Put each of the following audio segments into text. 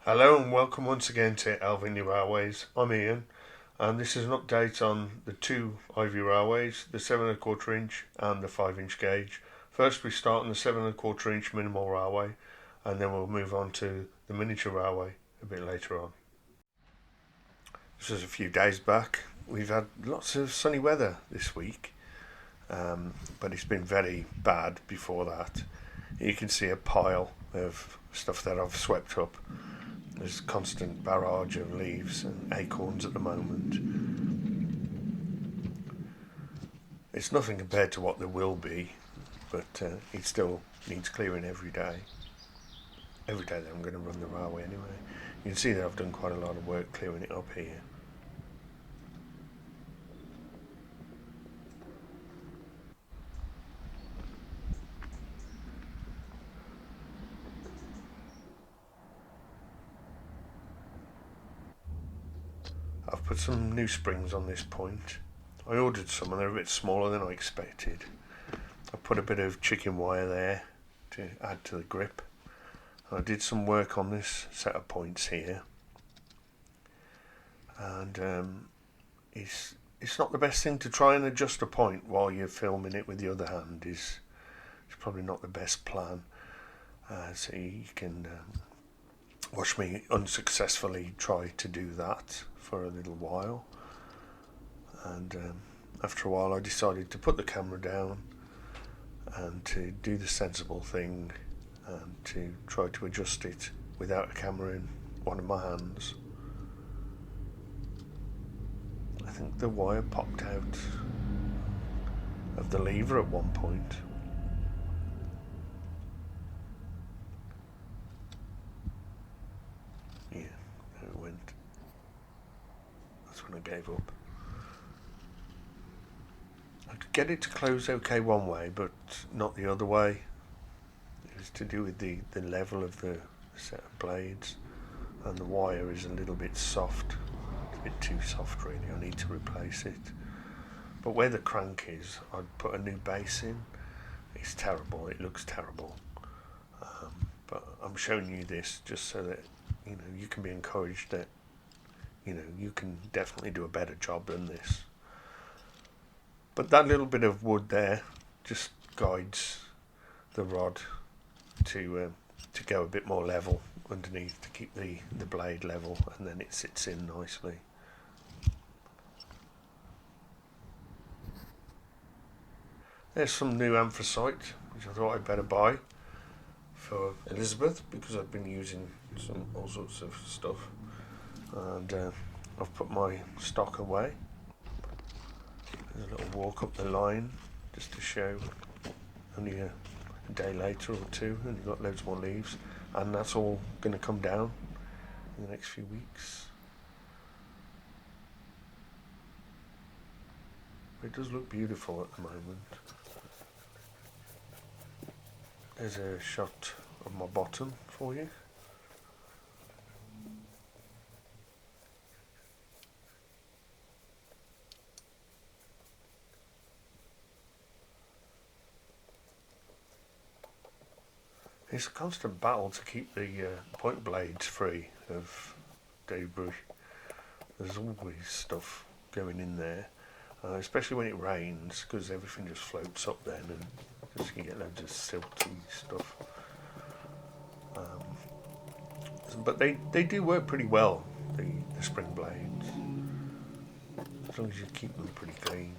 Hello and welcome once again to Alvinia Railways. I'm Ian, and this is an update on the two Ivy Railways, the 7¼ inch and the 5" gauge. First we start on the 7¼ inch minimal railway, and then we'll move on to the miniature railway a bit later on. This was a few days back. We've had lots of sunny weather this week, but it's been very bad before that. You can see a pile of stuff that I've swept up. There's a constant barrage of leaves and acorns at the moment. It's nothing compared to what there will be, but it still needs clearing every day. Every day that I'm going to run the railway anyway. You can see that I've done quite a lot of work clearing it up here. I've put some new springs on this point. I ordered some and they're a bit smaller than I expected. I put a bit of chicken wire there to add to the grip. I did some work on this set of points here, and it's not the best thing to try and adjust a point while you're filming it with the other hand. It's probably not the best plan. So you can watch me unsuccessfully try to do that for a little while, and after a while I decided to put the camera down and to do the sensible thing and to try to adjust it without a camera in one of my hands. I think the wire popped out of the lever at one point. Yeah, there it went. That's when I gave up. I could get it to close okay one way, but not the other way. It was to do with the level of the set of blades, and the wire is a little bit soft. It's a bit too soft really. I need to replace it. But where the crank is, I'd put a new base in. It's terrible. It looks terrible. But I'm showing you this just so that you can be encouraged that you can definitely do a better job than this. But that little bit of wood there just guides the rod to go a bit more level underneath to keep the blade level, and then it sits in nicely. There's some new anthracite which I thought I'd better buy for Elizabeth, because I've been using all sorts of stuff, and I've put my stock away. There's a little walk up the line just to show only a day later or two, and you've got loads more leaves, and that's all going to come down in the next few weeks. It does look beautiful at the moment. There's a shot of my bottom for you. It's a constant battle to keep the point blades free of debris. There's always stuff going in there, especially when it rains, because everything just floats up then, and just you get loads of silty stuff. But they do work pretty well, the spring blades, as long as you keep them pretty clean.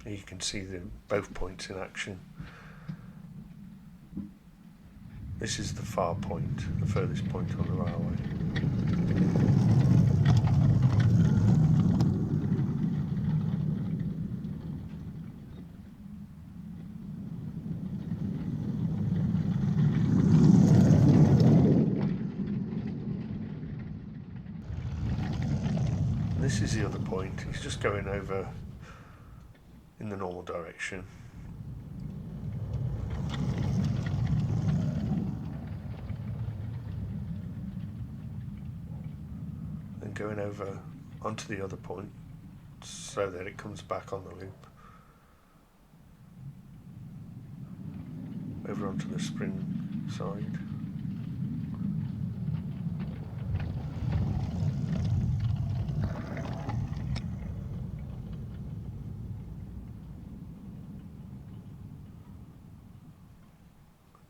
You can see both points in action. This is the far point, the furthest point on the railway. This is the other point. He's just going over in the normal direction. And going over onto the other point so that it comes back on the loop. Over onto the spring side.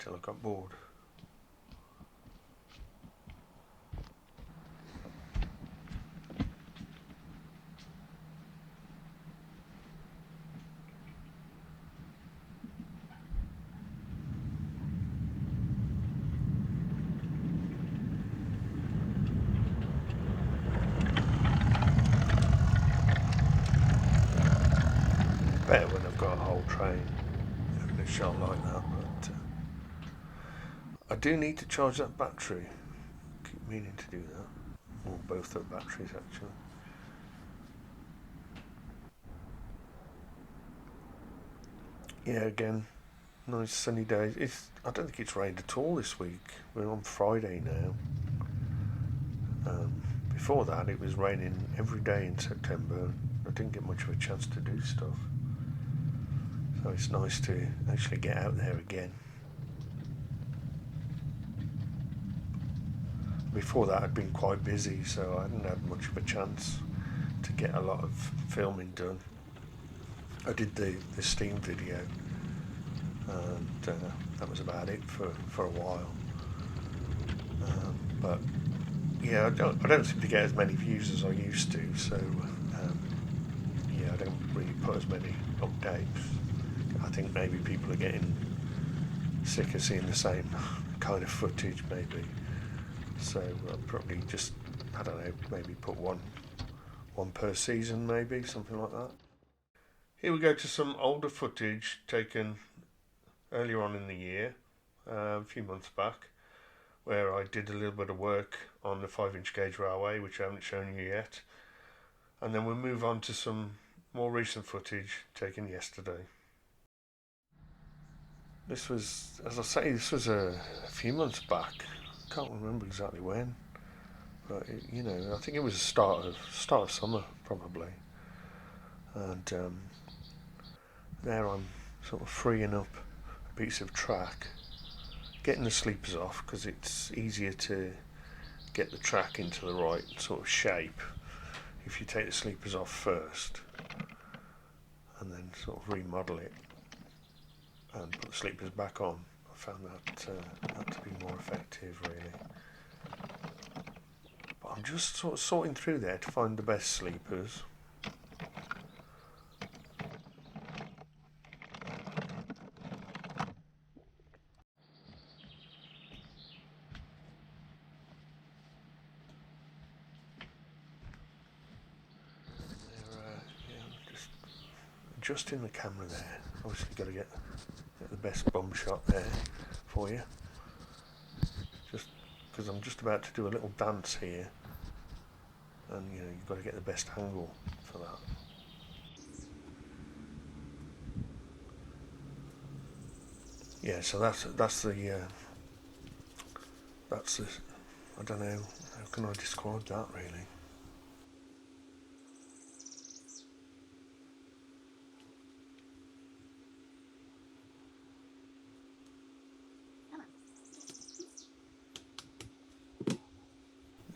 till I got bored. Better when I've got a whole train in a shot like that, but I do need to charge that battery. Keep meaning to do that. Or both the batteries actually. Yeah, again, nice sunny days. I don't think it's rained at all this week. We're on Friday now. Before that, it was raining every day in September. I didn't get much of a chance to do stuff. So it's nice to actually get out there again. Before that, I'd been quite busy, so I hadn't had much of a chance to get a lot of filming done. I did the Steam video, and that was about it for a while. But yeah, I don't seem to get as many views as I used to, so yeah, I don't really put as many updates. I think maybe people are getting sick of seeing the same kind of footage, maybe. So I'll probably just, I don't know, maybe put one per season, maybe, something like that. Here we go to some older footage taken earlier on in the year, a few months back, where I did a little bit of work on the 5-inch gauge railway, which I haven't shown you yet. And then we'll move on to some more recent footage taken yesterday. This was, as I say, this was a few months back. Can't remember exactly when, but I think it was the start of summer probably. And there I'm sort of freeing up a piece of track, getting the sleepers off because it's easier to get the track into the right sort of shape if you take the sleepers off first and then sort of remodel it and put the sleepers back on. I found that to be more effective, really. But I'm just sort of sorting through there to find the best sleepers. Just adjusting the camera there. Obviously got to get the best bum shot there for you. Just because I'm just about to do a little dance here, and you've got to get the best angle for that. Yeah, so that's the I don't know, how can I describe that really?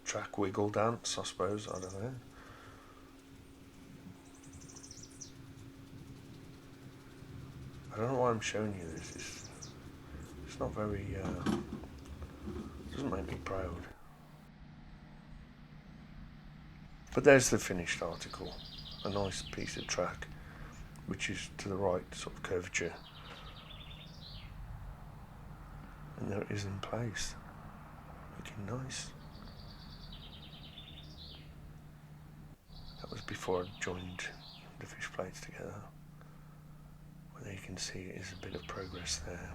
Track wiggle dance, I suppose, I don't know. I don't know why I'm showing you this. It's not very, doesn't make me proud. But there's the finished article. A nice piece of track, which is to the right sort of curvature. And there it is in place. Looking nice. That was before I joined the fish plates together. Well, there you can see it is a bit of progress there.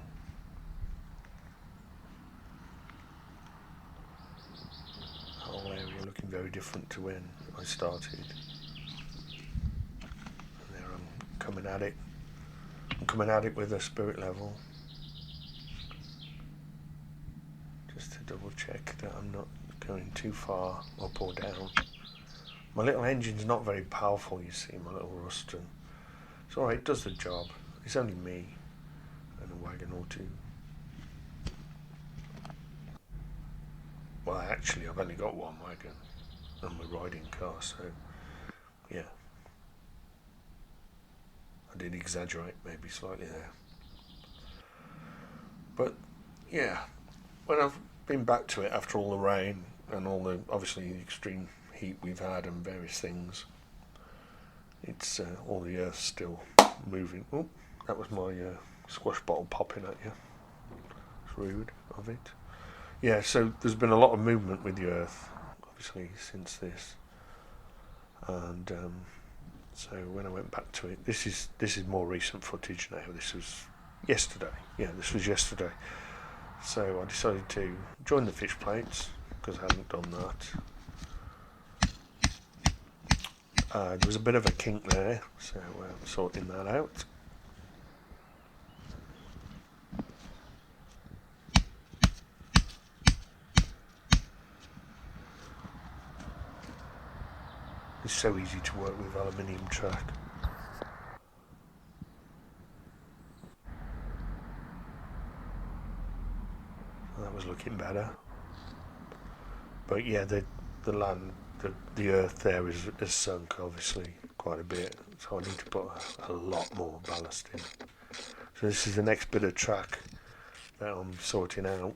The whole area looking very different to when I started. And there I'm coming at it. I'm coming at it with a spirit level. Just to double check that I'm not going too far up or down. My little engine's not very powerful, you see, my little Ruston. It's alright, it does the job. It's only me and a wagon or two. Well, actually, I've only got one wagon and my riding car, so yeah. I did exaggerate maybe slightly there. But yeah, when I've been back to it after all the rain and all the obviously the extreme heat we've had and various things, it's all the earth's still moving. Oh, that was my squash bottle popping at you. It's rude of it. Yeah, so there's been a lot of movement with the earth, obviously, since this, and so when I went back to it, this is more recent footage now. This was yesterday. Yeah, this was yesterday. So I decided to join the fish plates because I hadn't done that. There was a bit of a kink there, so sorting that out. It's so easy to work with aluminium track. That was looking better. But yeah, the land, the earth there is sunk obviously quite a bit, so I need to put a lot more ballast in. So this is the next bit of track that I'm sorting out.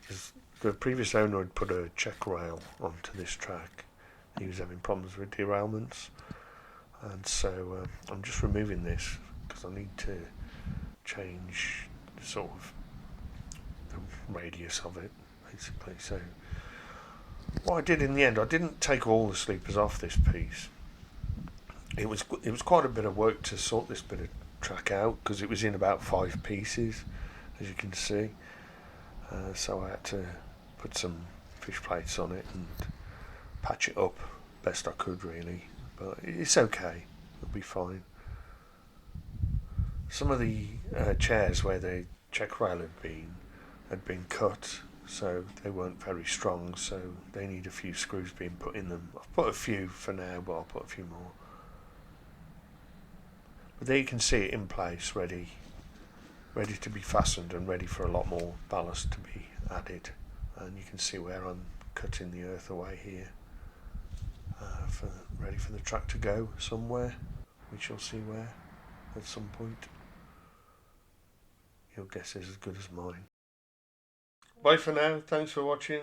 Because the previous owner had put a check rail onto this track. He was having problems with derailments, and so I'm just removing this because I need to change sort of the radius of it, basically. So what I did in the end, I didn't take all the sleepers off this piece. It was quite a bit of work to sort this bit of track out because it was in about 5 pieces, as you can see. So I had to put some fish plates on it and patch it up best I could, really. But it's okay, it'll be fine. Some of the chairs where the check rail had been cut, so they weren't very strong, so they need a few screws being put in them. I've put a few for now, but I'll put a few more. But there you can see it in place, ready to be fastened and ready for a lot more ballast to be added. And you can see where I'm cutting the earth away here, ready for the track to go somewhere. We shall see where at some point. Your guess is as good as mine. Bye for now. Thanks for watching.